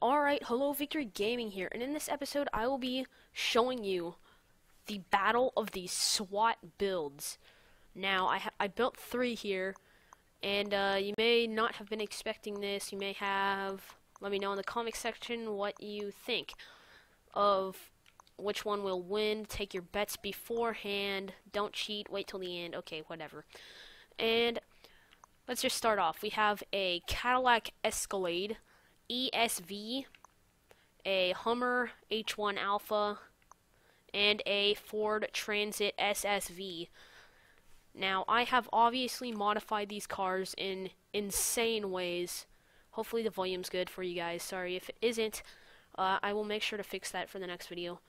Alright, hello, Victory Gaming here, and in this episode I will be showing you the battle of the SWAT builds. Now, I built 3 here, and you may not have been expecting this. You may have. Let me know in the comment section what you think of which one will win. Take your bets beforehand. Don't cheat. Wait till the end. Okay, whatever. And let's just start off. We have a Cadillac Escalade ESV, a Hummer H1 Alpha, and a Ford Transit SSV. Now, I have obviously modified these cars in insane ways. Hopefully the volume's good for you guys. Sorry if it isn't. I will make sure to fix that for the next video.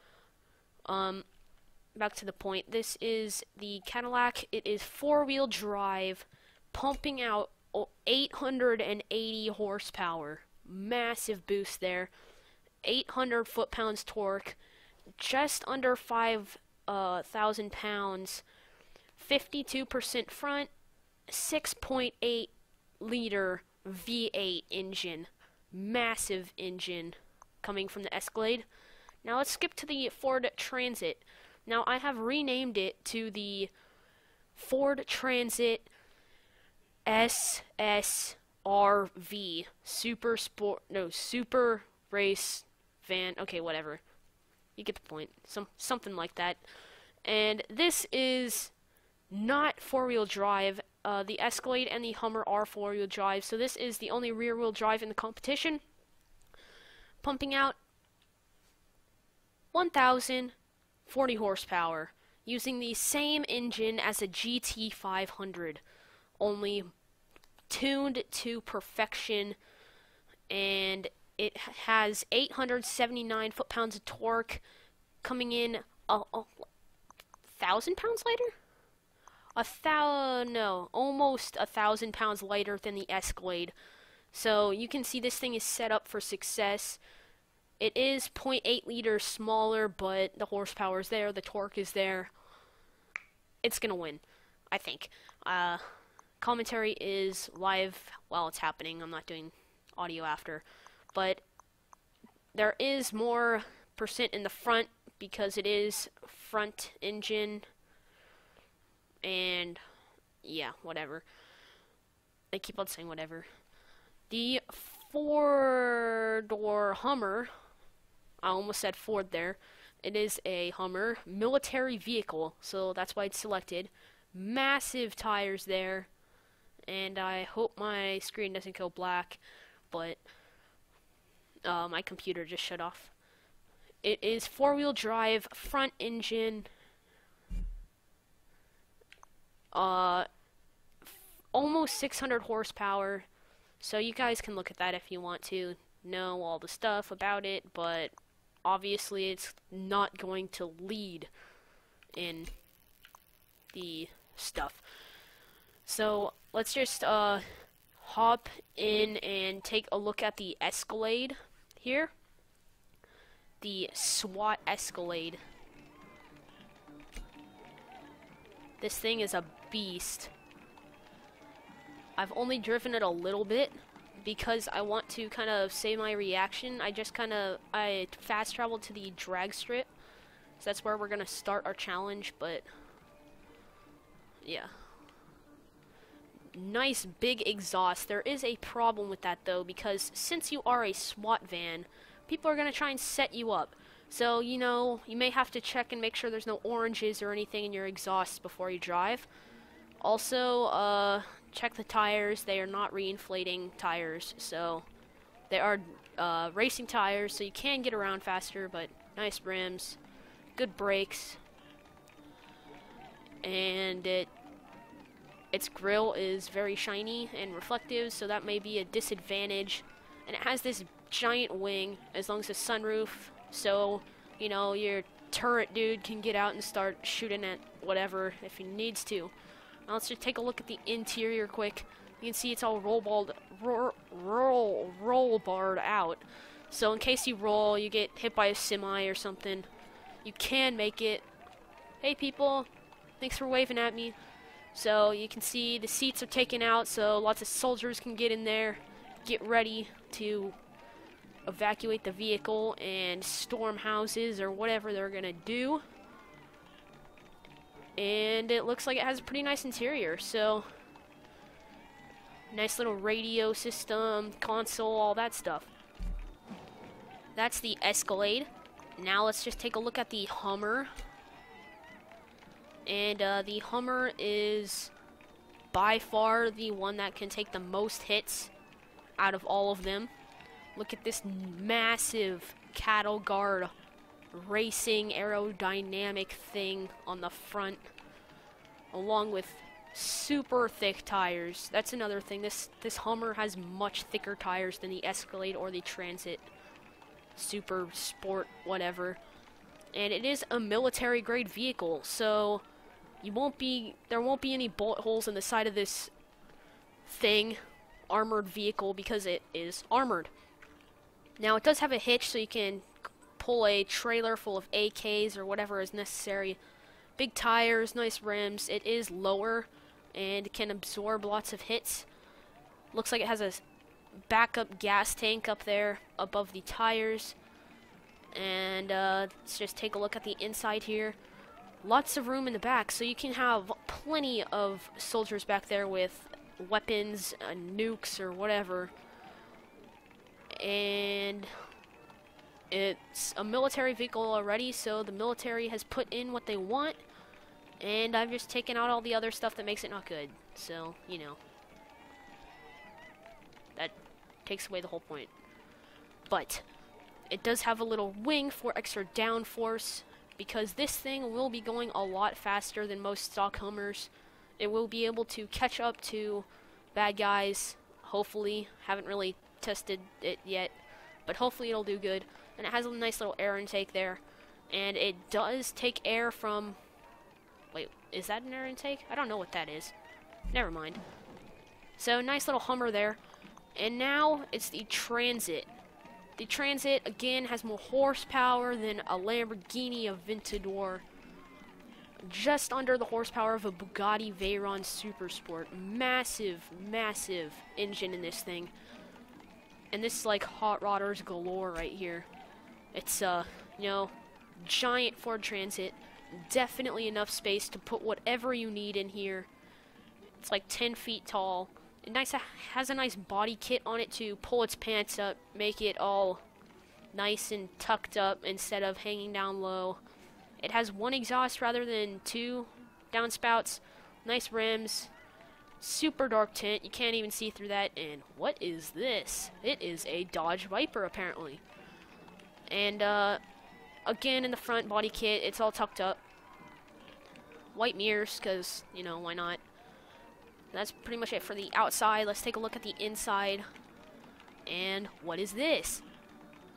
Back to the point. This is the Cadillac. It is 4-wheel drive, pumping out 880 horsepower. Massive boost there. 800 foot-pounds torque. Just under 5,000 pounds. 52% front. 6.8 liter V8 engine. Massive engine coming from the Escalade. Now let's skip to the Ford Transit. Now I have renamed it to the Ford Transit SSRV, Super Race Van. Okay, whatever. You get the point. Something like that. And this is not 4-wheel drive. The Escalade and the Hummer are 4-wheel drive, so this is the only rear-wheel drive in the competition. Pumping out 1,040 horsepower, using the same engine as a GT500, only tuned to perfection, and it has 879 foot-pounds of torque, coming in 1,000 pounds lighter? Almost 1,000 pounds lighter than the Escalade. So you can see this thing is set up for success. It is 0.8 liters smaller, but the horsepower is there, the torque is there. It's gonna win, I think. Commentary is live while it's happening. I'm not doing audio after. But there is more percent in the front because it is front engine. And yeah, whatever. I keep on saying whatever. The 4-door Hummer, I almost said Ford there. It is a Hummer military vehicle, so that's why it's selected. Massive tires there, and I hope my screen doesn't go black, but my computer just shut off. It is 4-wheel drive, front engine, almost 600 horsepower. So you guys can look at that if you want to know all the stuff about it, but obviously it's not going to lead in the stuff. So let's just hop in and take a look at the Escalade here. The SWAT Escalade. This thing is a beast. I've only driven it a little bit because I want to kind of save my reaction. I fast traveled to the drag strip, so that's where we're gonna start our challenge. But yeah, nice big exhaust. There is a problem with that though, because since you are a SWAT van, people are gonna try and set you up. So, you know, you may have to check and make sure there's no oranges or anything in your exhaust before you drive. Also, check the tires. They are not reinflating tires, so they are racing tires, so you can get around faster, but nice rims, good brakes, and its grille is very shiny and reflective, so that may be a disadvantage. And it has this giant wing, as long as the sunroof, so, you know, your turret dude can get out and start shooting at whatever if he needs to. Now let's just take a look at the interior quick. You can see it's all roll barred out. So in case you roll, you get hit by a semi or something, you can make it. Hey people, thanks for waving at me. So you can see the seats are taken out, so lots of soldiers can get in there, get ready to evacuate the vehicle and storm houses or whatever they're gonna do. And it looks like it has a pretty nice interior, so nice little radio system, console, all that stuff. That's the Escalade. Now let's just take a look at the Hummer. And the Hummer is by far the one that can take the most hits out of all of them. Look at this massive cattle guard racing aerodynamic thing on the front, along with super thick tires. That's another thing. This Hummer has much thicker tires than the Escalade or the Transit, Super Sport, whatever. And it is a military grade vehicle, so there won't be any bullet holes in the side of this thing, armored vehicle, because it is armored. Now it does have a hitch, so you can pull a trailer full of AKs or whatever is necessary. Big tires, nice rims. It is lower and can absorb lots of hits. Looks like it has a backup gas tank up there above the tires. And let's just take a look at the inside here. Lots of room in the back, so you can have plenty of soldiers back there with weapons, nukes, or whatever. And it's a military vehicle already, so the military has put in what they want, and I've just taken out all the other stuff that makes it not good. So, you know, that takes away the whole point. But it does have a little wing for extra downforce, because this thing will be going a lot faster than most stock Hummers. It will be able to catch up to bad guys, hopefully. Haven't really tested it yet, but hopefully it'll do good. And it has a nice little air intake there, and it does take air from... Wait, is that an air intake? I don't know what that is. Never mind. So, nice little Hummer there. And now it's the Transit. The Transit, again, has more horsepower than a Lamborghini Aventador. Just under the horsepower of a Bugatti Veyron Supersport. Massive, massive engine in this thing. And this is like hot rodders galore right here. It's, you know, giant Ford Transit. Definitely enough space to put whatever you need in here. It's like 10 feet tall. It has a nice body kit on it to pull its pants up, make it all nice and tucked up instead of hanging down low. It has one exhaust rather than two downspouts. Nice rims. Super dark tint. You can't even see through that. And what is this? It is a Dodge Viper, apparently. And, again, in the front body kit, it's all tucked up. White mirrors, because, you know, why not? That's pretty much it for the outside. Let's take a look at the inside. And what is this?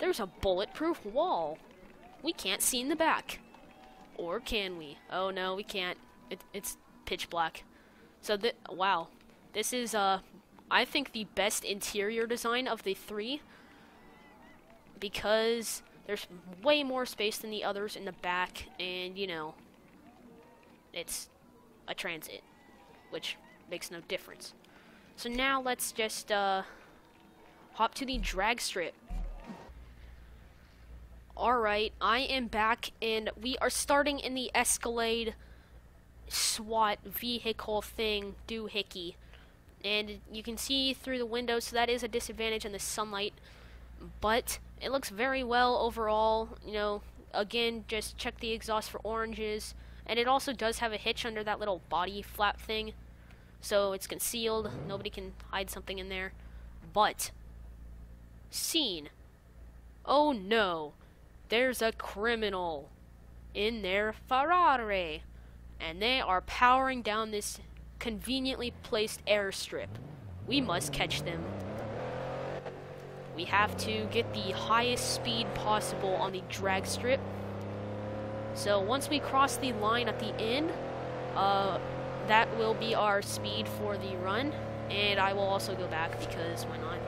There's a bulletproof wall. We can't see in the back. Or can we? Oh, no, we can't. It's pitch black. So, wow. This is, I think, the best interior design of the three, because there's way more space than the others in the back, and, you know, it's a Transit, which makes no difference. So now let's just hop to the drag strip. Alright, I am back, and we are starting in the Escalade SWAT vehicle thing doohickey. And you can see through the window, so that is a disadvantage in the sunlight. But it looks very well overall. You know, again, just check the exhaust for oranges. And it also does have a hitch under that little body flap thing, so it's concealed. Nobody can hide something in there. But, scene. Oh no, there's a criminal in their Ferrari, and they are powering down this conveniently placed airstrip. We must catch them. We have to get the highest speed possible on the drag strip. So once we cross the line at the end, that will be our speed for the run, and I will also go back because why not?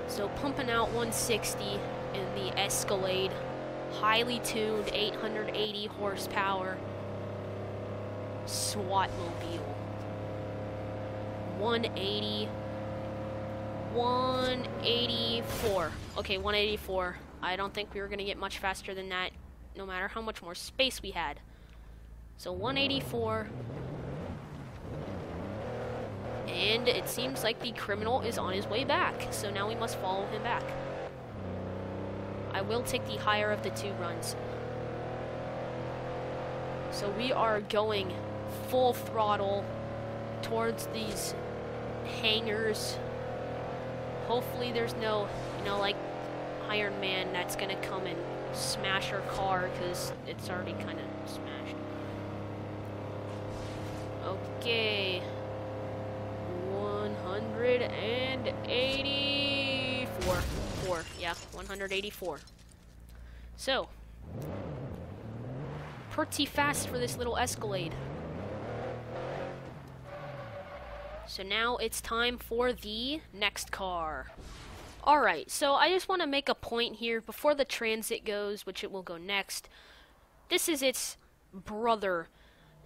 So pumping out 160 in the Escalade, highly tuned 880 horsepower SWAT mobile. 180 184. Okay, 184. I don't think we were gonna get much faster than that, no matter how much more space we had. So 184. And it seems like the criminal is on his way back, so now we must follow him back. I will take the higher of the two runs. So we are going full throttle towards these hangars. Hopefully there's no, like Iron Man that's gonna come and smash our car, because it's already kind of smashed. Okay. 184. Yeah, 184. So, pretty fast for this little Escalade. So now it's time for the next car. Alright, so I just want to make a point here before the Transit goes, which it will go next. This is its brother.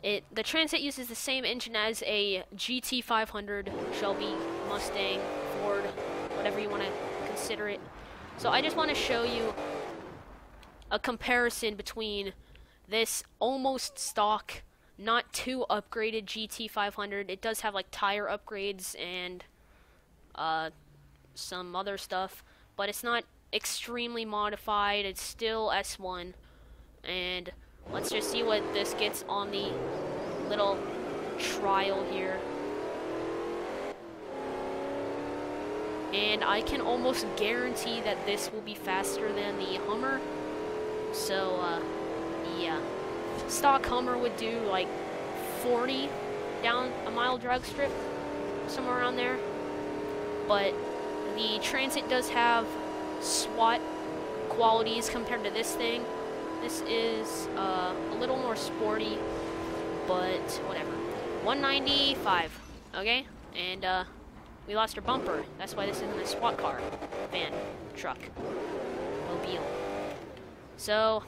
The Transit uses the same engine as a GT500, Shelby, Mustang, Ford, whatever you want to consider it. So I just want to show you a comparison between this almost stock, not too upgraded GT500. It does have like tire upgrades and some other stuff, but it's not extremely modified. It's still S1, and let's just see what this gets on the little trial here. And I can almost guarantee that this will be faster than the Hummer. So, yeah. Stock Hummer would do like 40 down a mile drag strip, somewhere around there. But the Transit does have SWAT qualities compared to this thing. This is a little more sporty, but whatever. 195, okay? And we lost our bumper. That's why this isn't a SWAT car, van, truck, mobile. So,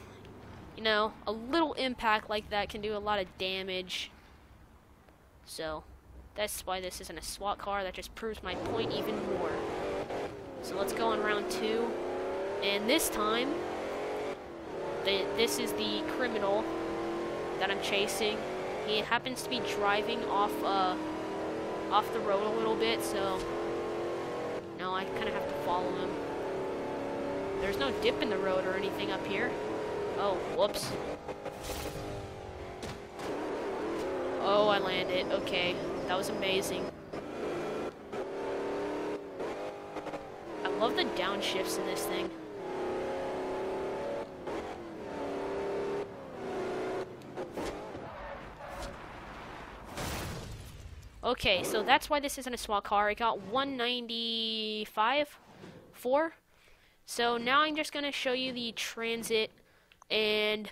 a little impact like that can do a lot of damage. So, that's why this isn't a SWAT car. That just proves my point even more. So let's go on round 2. And this time, this is the criminal that I'm chasing. He happens to be driving off the road a little bit, so now I kind of have to follow him. There's no dip in the road or anything up here. Oh, whoops. Oh, I landed. Okay, that was amazing. I love the downshifts in this thing. Okay, so that's why this isn't a SWAT car. It got 195.4. So now I'm just gonna show you the Transit, and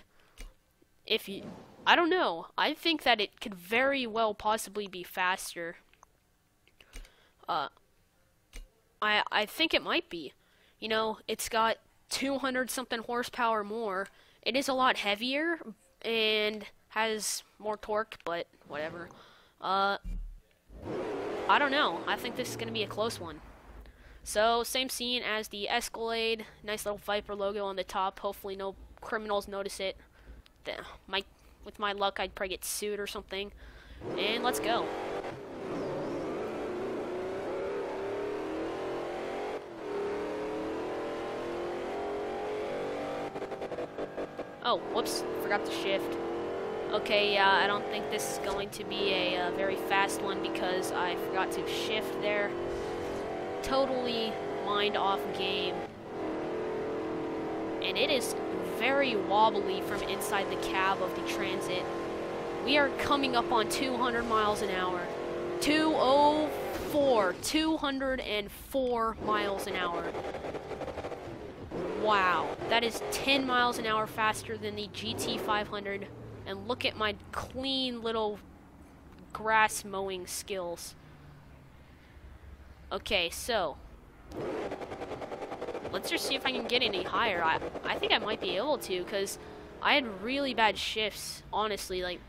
I don't know. I think that it could very well possibly be faster. I think it might be. It's got 200 something horsepower more. It is a lot heavier and has more torque, but whatever. I don't know. I think this is going to be a close one. So, same scene as the Escalade. Nice little Viper logo on the top. Hopefully no criminals notice it. With my luck, I'd probably get sued or something. And let's go. Oh, whoops. Forgot to shift. Okay, yeah, I don't think this is going to be a very fast one because I forgot to shift there. Totally mind off game. And it is very wobbly from inside the cab of the Transit. We are coming up on 200 miles an hour. 204 miles an hour. Wow, that is 10 miles an hour faster than the GT500. And look at my clean little grass mowing skills. Okay, so let's just see if I can get any higher. I think I might be able to, because I had really bad shifts, honestly. Like,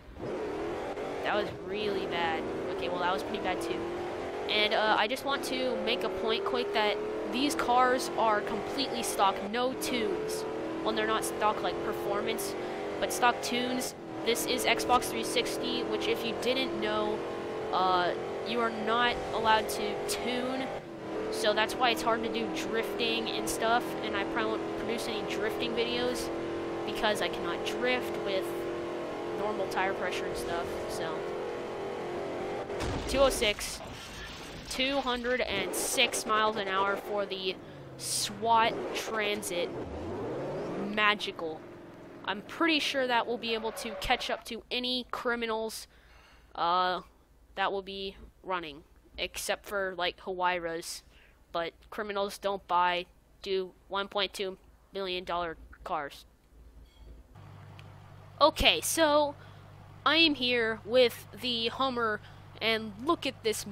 that was really bad. Okay, well, that was pretty bad too. And I just want to make a point quick that these cars are completely stock, no tunes. Well, they're not stock like performance, but stock tunes. This is Xbox 360, which if you didn't know, you are not allowed to tune. So that's why it's hard to do drifting and stuff, and I probably won't produce any drifting videos because I cannot drift with normal tire pressure and stuff. So 206, 206 miles an hour for the SWAT Transit. Magical. I'm pretty sure that will be able to catch up to any criminals that will be running, except for like Hawaii's. But criminals don't do $1.2 million cars. Okay, so I am here with the Hummer, and look at this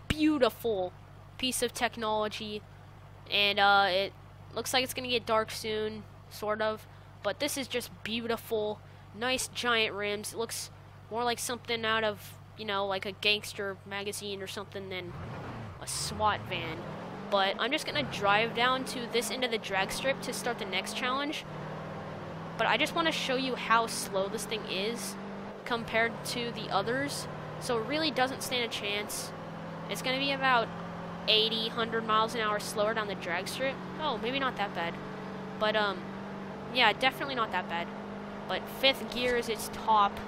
beautiful piece of technology. And it looks like it's gonna get dark soon, sort of. But this is just beautiful, nice giant rims. It looks more like something out of, you know, like a gangster magazine or something than a SWAT van. But I'm just gonna drive down to this end of the drag strip to start the next challenge. But I just want to show you how slow this thing is compared to the others. So it really doesn't stand a chance. It's gonna be about 80, 100 miles an hour slower down the drag strip. Oh, maybe not that bad. But yeah, definitely not that bad. But 5th gear is its top.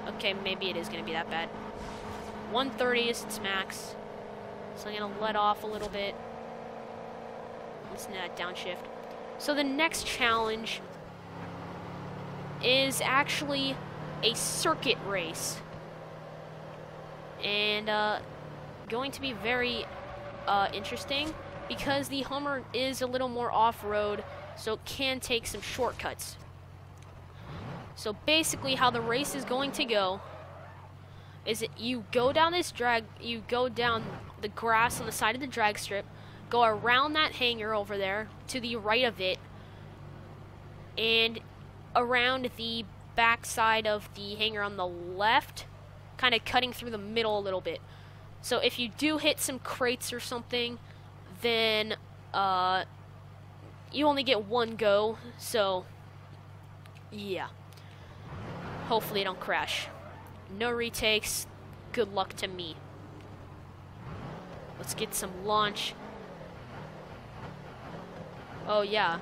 Okay, maybe it is gonna be that bad. 130 is its max. So I'm gonna let off a little bit. Listen to that downshift. So the next challenge is actually a circuit race. And going to be very interesting because the Hummer is a little more off-road, so it can take some shortcuts. So basically how the race is going to go is that you go down the grass on the side of the drag strip, go around that hangar over there to the right of it, and around the back side of the hangar on the left, kind of cutting through the middle a little bit. So if you do hit some crates or something, then you only get one go, so yeah. Hopefully I don't crash. No retakes. Good luck to me. Let's get some launch. Oh yeah.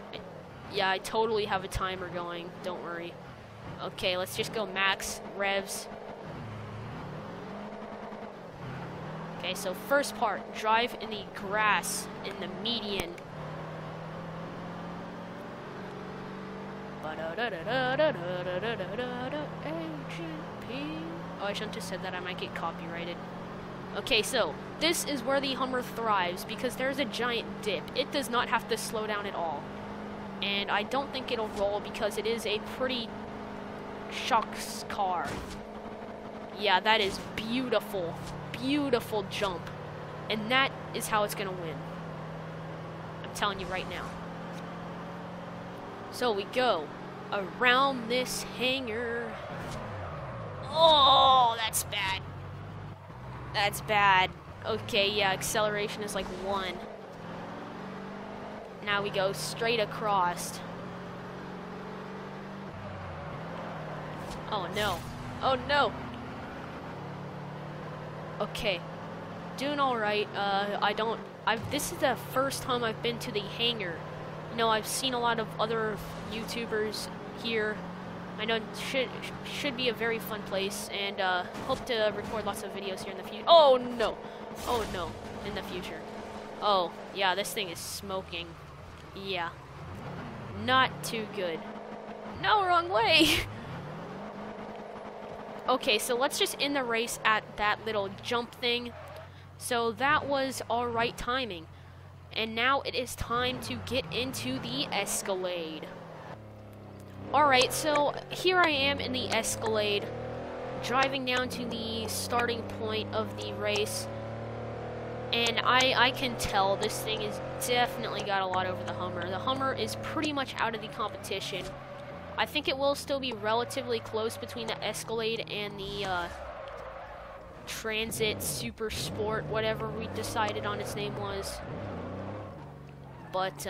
Yeah, I totally have a timer going. Don't worry. Okay, let's just go max revs. Okay, so first part, drive in the grass in the median. Oh, I shouldn't have said that. I might get copyrighted. Okay, so this is where the Hummer thrives because there's a giant dip. It does not have to slow down at all. And I don't think it'll roll because it is a pretty shocks car. Yeah, that is beautiful. Beautiful jump. And that is how it's gonna win. I'm telling you right now. So we go around this hangar. Oh, that's bad. That's bad. Okay, yeah, acceleration is like 1. Now we go straight across. Oh no. Oh no. Okay. Doing alright. This is the first time I've been to the hangar. You know, I've seen a lot of other YouTubers here. I know it should be a very fun place, and hope to record lots of videos here in the future. Oh no! Oh no! In the future. Oh yeah, this thing is smoking. Yeah, not too good. No, wrong way. Okay, so let's just end the race at that little jump thing. So that was alright timing, and now it is time to get into the Escalade. Alright, so here I am in the Escalade, driving down to the starting point of the race, and I can tell this thing has definitely got a lot over the Hummer. The Hummer is pretty much out of the competition. I think it will still be relatively close between the Escalade and Transit Super Sport, whatever we decided on its name was. But,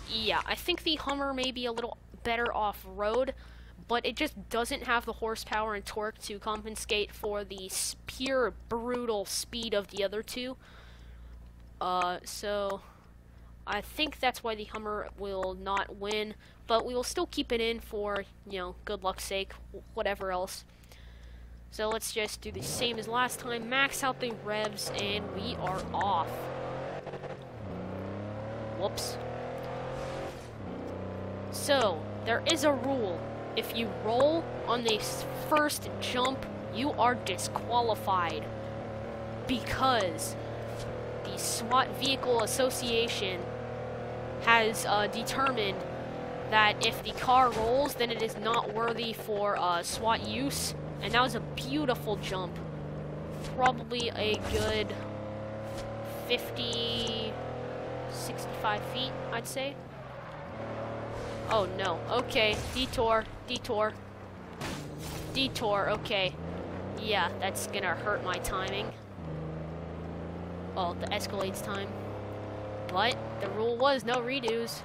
yeah, I think the Hummer may be a little better off-road, but it just doesn't have the horsepower and torque to compensate for the pure, brutal speed of the other two. So I think that's why the Hummer will not win, but we will still keep it in for, you know, good luck's sake, whatever else. So let's just do the same as last time, max out the revs, and we are off. Whoops. So, there is a rule. If you roll on the first jump, you are disqualified. Because the SWAT Vehicle Association has determined that if the car rolls, then it is not worthy for SWAT use. And that was a beautiful jump. Probably a good 50, 65 feet, I'd say. Oh no, okay, detour, detour, detour, okay. Yeah, that's gonna hurt my timing. Well, the Escalade's time. But the rule was no redos.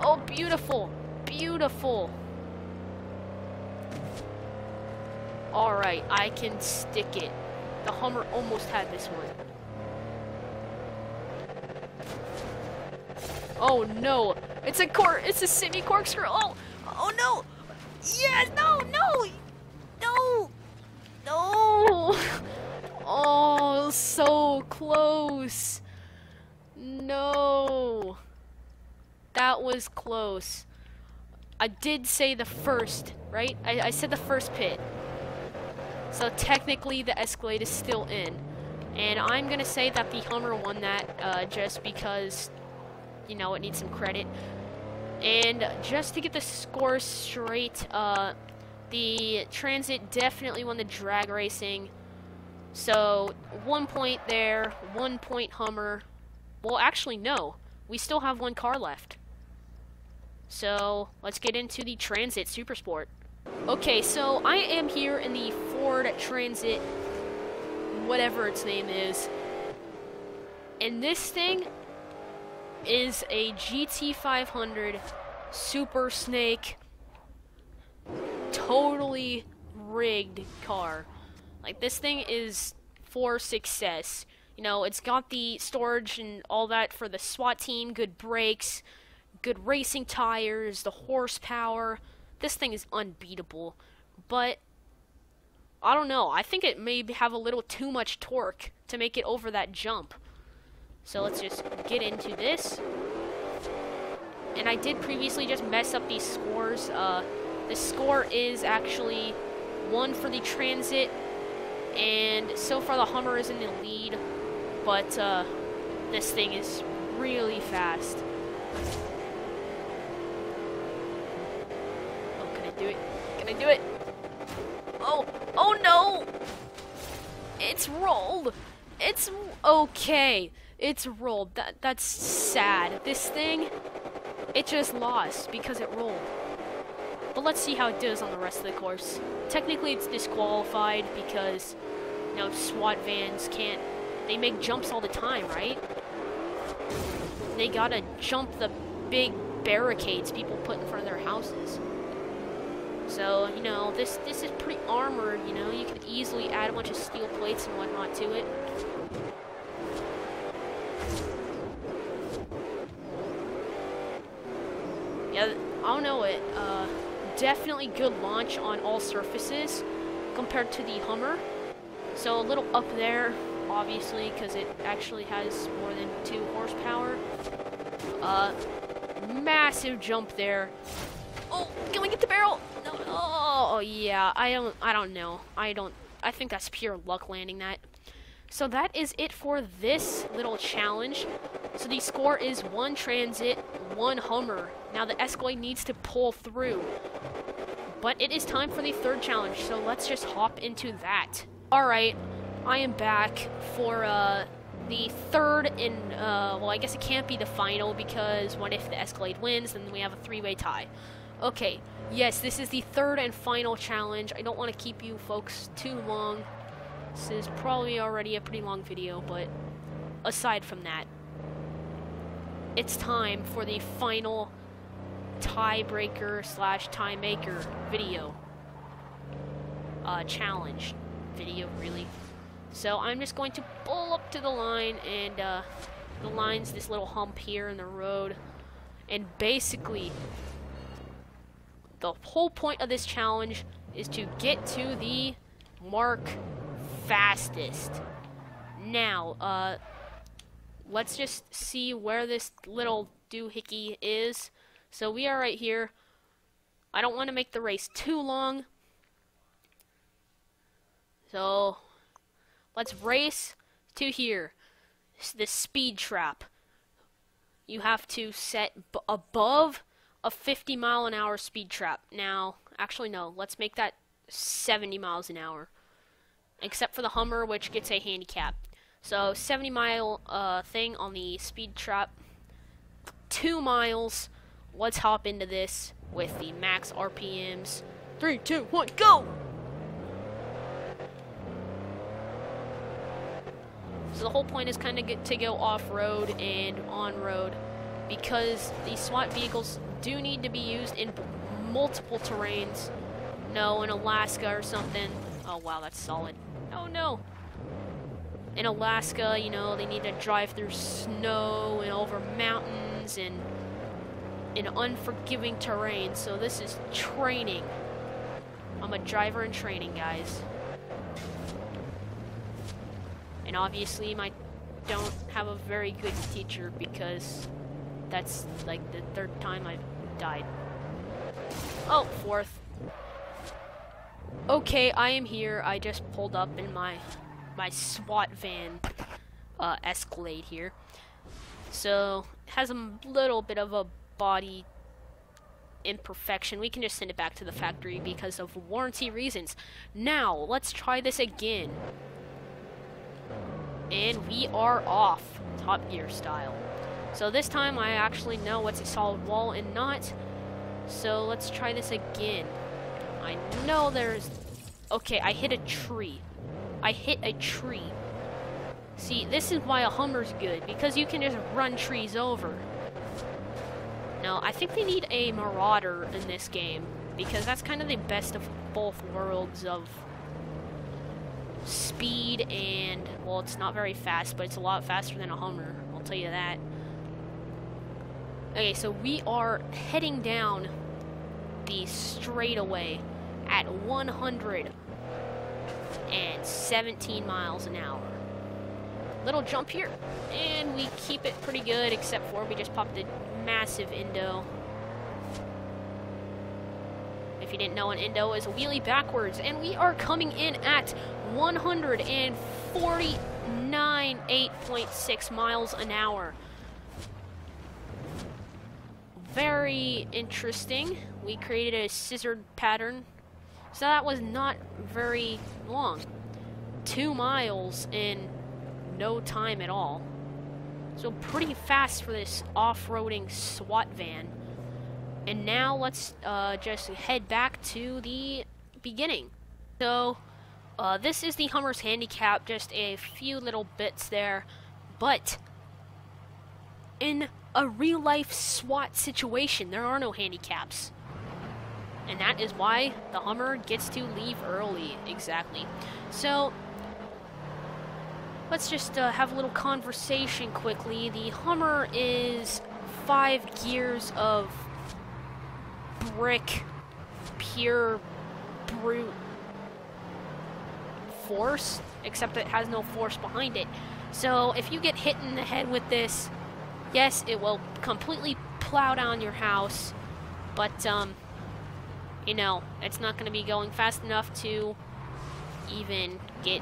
Oh, beautiful, beautiful. Alright, I can stick it. The Hummer almost had this one. Oh no! It's a semi-corkscrew! Oh! Oh no! Yes! No! No! No! No! Oh, so close! No! That was close. I did say the first, right? I said the first pit. So technically the Escalade is still in. And I'm gonna say that the Hummer won that just because, you know, it needs some credit. And just to get the score straight, the Transit definitely won the drag racing. So 1 point there, 1 point Hummer. Well, actually no, we still have one car left. So let's get into the Transit Super Sport. Okay, so I am here in the Ford Transit, whatever its name is. And this thing is a GT500 Super Snake, totally rigged car. Like, this thing is for success. You know, it's got the storage and all that for the SWAT team, good brakes, good racing tires, the horsepower. This thing is unbeatable, but I don't know. I think it may have a little too much torque to make it over that jump. So let's just get into this. And I did previously just mess up these scores. The score is actually 1 for the Transit, and so far the Hummer is in the lead, but this thing is really fast. Do it. Can I do it? Oh, oh no! It's rolled. It's okay. It's rolled. That's sad. This thing, it just lost because it rolled. But let's see how it does on the rest of the course. Technically, it's disqualified because, you know, SWAT vans can't. They make jumps all the time, right? They gotta jump the big barricades people put in front of their houses. So, you know, this is pretty armored, you know, you can easily add a bunch of steel plates and whatnot to it. Yeah, I don't know it, definitely good launch on all surfaces compared to the Hummer. So a little up there, obviously, because it actually has more than 2 horsepower. Massive jump there. Oh, can we get the barrel? No. Oh, yeah. I don't know. I think that's pure luck landing that. So that is it for this little challenge. So the score is 1 Transit, 1 Hummer. Now the Escalade needs to pull through. But it is time for the 3rd challenge, so let's just hop into that. Alright, I am back for the 3rd in, well, I guess it can't be the final, because what if the Escalade wins, then we have a 3-way tie. Okay, yes, this is the third and final challenge. I don't want to keep you folks too long. This is probably already a pretty long video, but aside from that, it's time for the final tiebreaker slash time maker video. Challenge video, really. So I'm just going to pull up to the line, and the line's this little hump here in the road. And basically, the whole point of this challenge is to get to the mark fastest. Now, let's just see where this little doohickey is. So we are right here. I don't want to make the race too long. So, let's race to here. The speed trap. You have to set above a 50 mile an hour speed trap. Now, actually no, let's make that 70 miles an hour. Except for the Hummer, which gets a handicap. So, 70 mile thing on the speed trap. 2 miles. Let's hop into this with the max RPMs. 3, 2, 1, go! So the whole point is kind of to go off-road and on-road, because these SWAT vehicles do need to be used in multiple terrains. No, in Alaska or something. Oh wow, that's solid. Oh no! In Alaska, you know, they need to drive through snow and over mountains and in unforgiving terrain. So this is training. I'm a driver in training, guys. And obviously, I don't have a very good teacher, because that's like the third time I've died. Oh, fourth. Okay, I am here. I just pulled up in my SWAT van Escalade here. So, it has a little bit of a body imperfection. We can just send it back to the factory because of warranty reasons. Now, let's try this again. And we are off, Top Gear style. So this time I actually know what's a solid wall and not. So let's try this again. I know there's... Okay, I hit a tree. I hit a tree. See, this is why a Hummer's good, because you can just run trees over. No, I think they need a Marauder in this game, because that's kind of the best of both worlds of speed and, well, it's not very fast, but it's a lot faster than a Hummer, I'll tell you that. Okay, so we are heading down the straightaway at 117 miles an hour. Little jump here, and we keep it pretty good, except for we just popped a massive Indo. If you didn't know, an Indo is a wheelie backwards, and we are coming in at 149.8.6 miles an hour. Very interesting. We created a scissored pattern, so that was not very long. 2 miles in no time at all. So pretty fast for this off-roading SWAT van. And now let's just head back to the beginning. So this is the Hummer's handicap, just a few little bits there, but in a real-life SWAT situation, there are no handicaps. And that is why the Hummer gets to leave early, exactly. So let's just have a little conversation quickly. The Hummer is 5 gears of brick, pure brute force, except it has no force behind it. So if you get hit in the head with this, yes, it will completely plow down your house, but you know, it's not going to be going fast enough to even get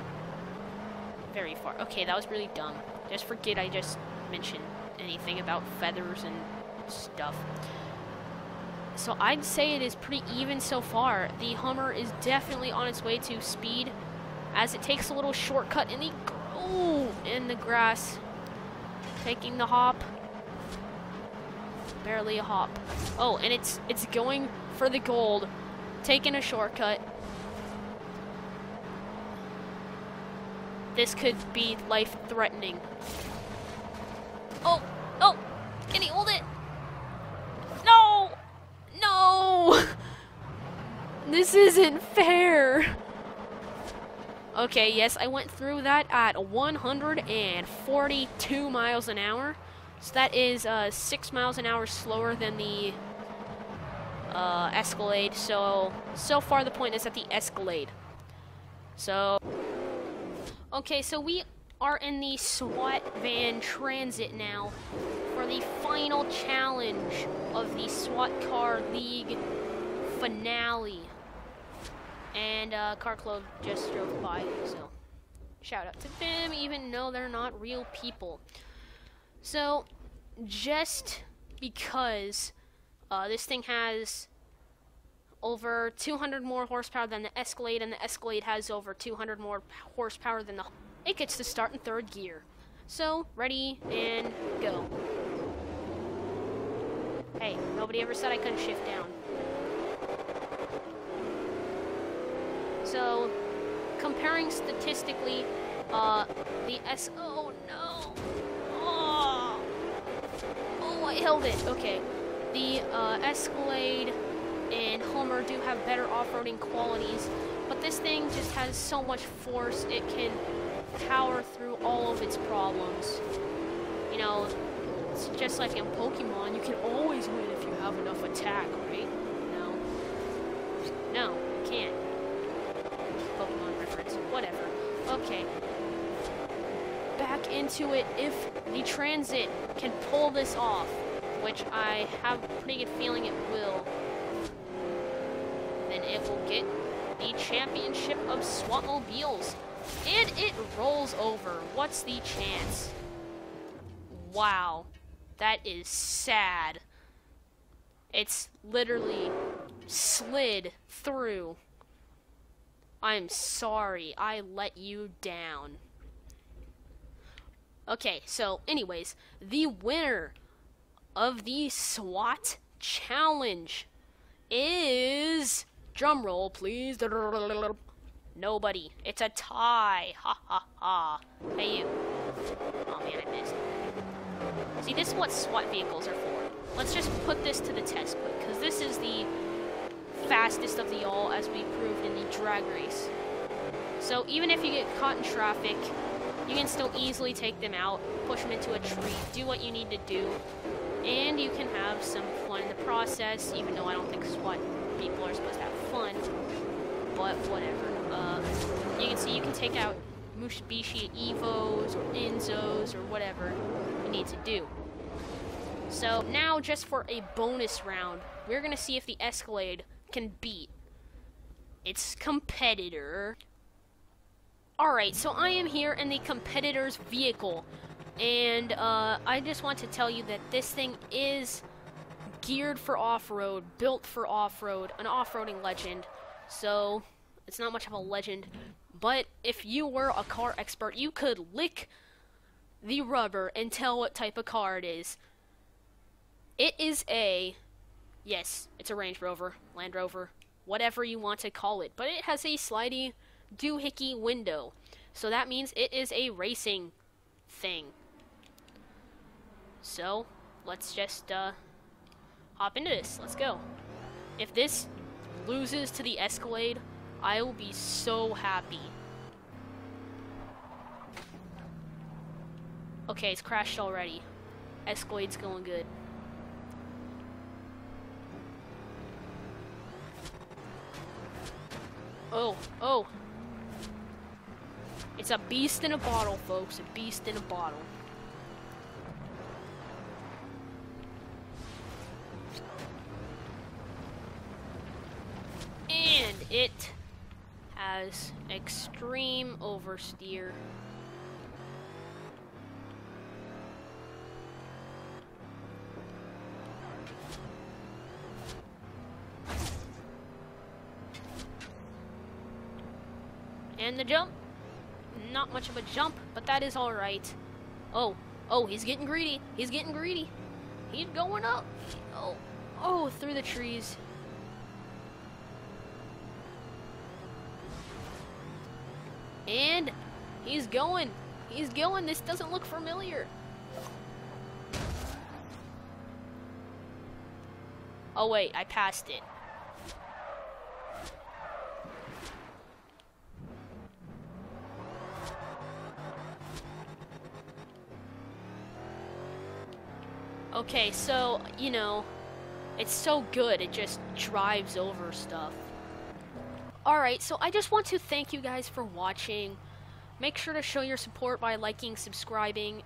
very far. Okay, that was really dumb. Just forget I just mentioned anything about feathers and stuff. So I'd say it is pretty even so far. The Hummer is definitely on its way to speed, as it takes a little shortcut in the grass, taking the hop. Barely a hop. Oh, and it's going for the gold. Taking a shortcut. This could be life-threatening. Oh! Oh! Can he hold it? No! No! This isn't fair! Okay, yes, I went through that at 142 miles an hour. So that is 6 miles an hour slower than the Escalade. So far the point is at the Escalade. So, okay, so we are in the SWAT van transit now for the final challenge of the SWAT Car League finale. And Car Club just drove by, so shout out to them, even though they're not real people. So, just because this thing has over 200 more horsepower than the Escalade, and the Escalade has over 200 more horsepower than it gets to start in third gear. So, ready, and go. Hey, nobody ever said I couldn't shift down. So, comparing statistically, oh no! Oh, I held it. Okay, the Escalade and Hummer do have better off-roading qualities, but this thing just has so much force it can power through all of its problems. You know, it's just like in Pokemon, you can always win if you have enough attack, right? No, you can't. Pokemon reference, whatever. Okay. Back into it. If the Transit can pull this off, which I have a pretty good feeling it will, then it will get the championship of SWATmobiles. And it rolls over. What's the chance? Wow. That is sad. It's literally slid through. I'm sorry, I let you down. Okay, so anyways, the winner of the SWAT challenge is, drum roll please, nobody. It's a tie. Ha ha ha. Hey you. Oh man, I missed. See, this is what SWAT vehicles are for. Let's just put this to the test, because this is the fastest of the all, as we proved in the drag race. So even if you get caught in traffic, you can still easily take them out, push them into a tree, do what you need to do, and you can have some fun in the process, even though I don't think SWAT people are supposed to have fun, but whatever. You can see you can take out Mitsubishi Evos or Enzos or whatever you need to do. So now, just for a bonus round, we're going to see if the Escalade can beat its competitor. Alright, so I am here in the competitor's vehicle, and I just want to tell you that this thing is geared for off-road, built for off-road, an off-roading legend. So it's not much of a legend, but if you were a car expert, you could lick the rubber and tell what type of car it is. It is a, yes, it's a Range Rover, Land Rover, whatever you want to call it, but it has a slidey doohickey window, so that means it is a racing thing. So let's just hop into this. Let's go. If this loses to the Escalade, I will be so happy. Okay, it's crashed already. Escalade's going good. Oh. It's a beast in a bottle, folks. A beast in a bottle. And it has extreme oversteer. And the jump, not much of a jump, but that is alright. Oh, he's getting greedy. He's getting greedy. He's going up. Oh, oh, through the trees. And he's going. He's going. This doesn't look familiar. Oh, wait. I passed it. Okay, so, you know, it's so good. It just drives over stuff. Alright, so I just want to thank you guys for watching. Make sure to show your support by liking, subscribing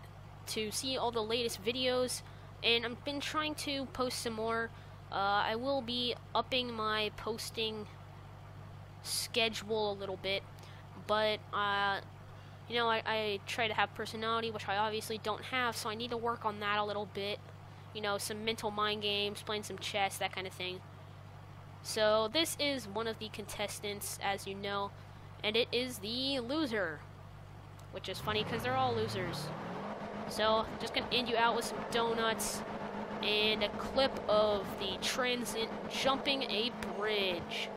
to see all the latest videos. And I've been trying to post some more. I will be upping my posting schedule a little bit. But, you know, I try to have personality, which I obviously don't have, so I need to work on that a little bit. You know, some mental mind games, playing some chess, that kind of thing. So, this is one of the contestants, as you know, and it is the loser. Which is funny, because they're all losers. So, I'm just going to end you out with some donuts, and a clip of the transit jumping a bridge.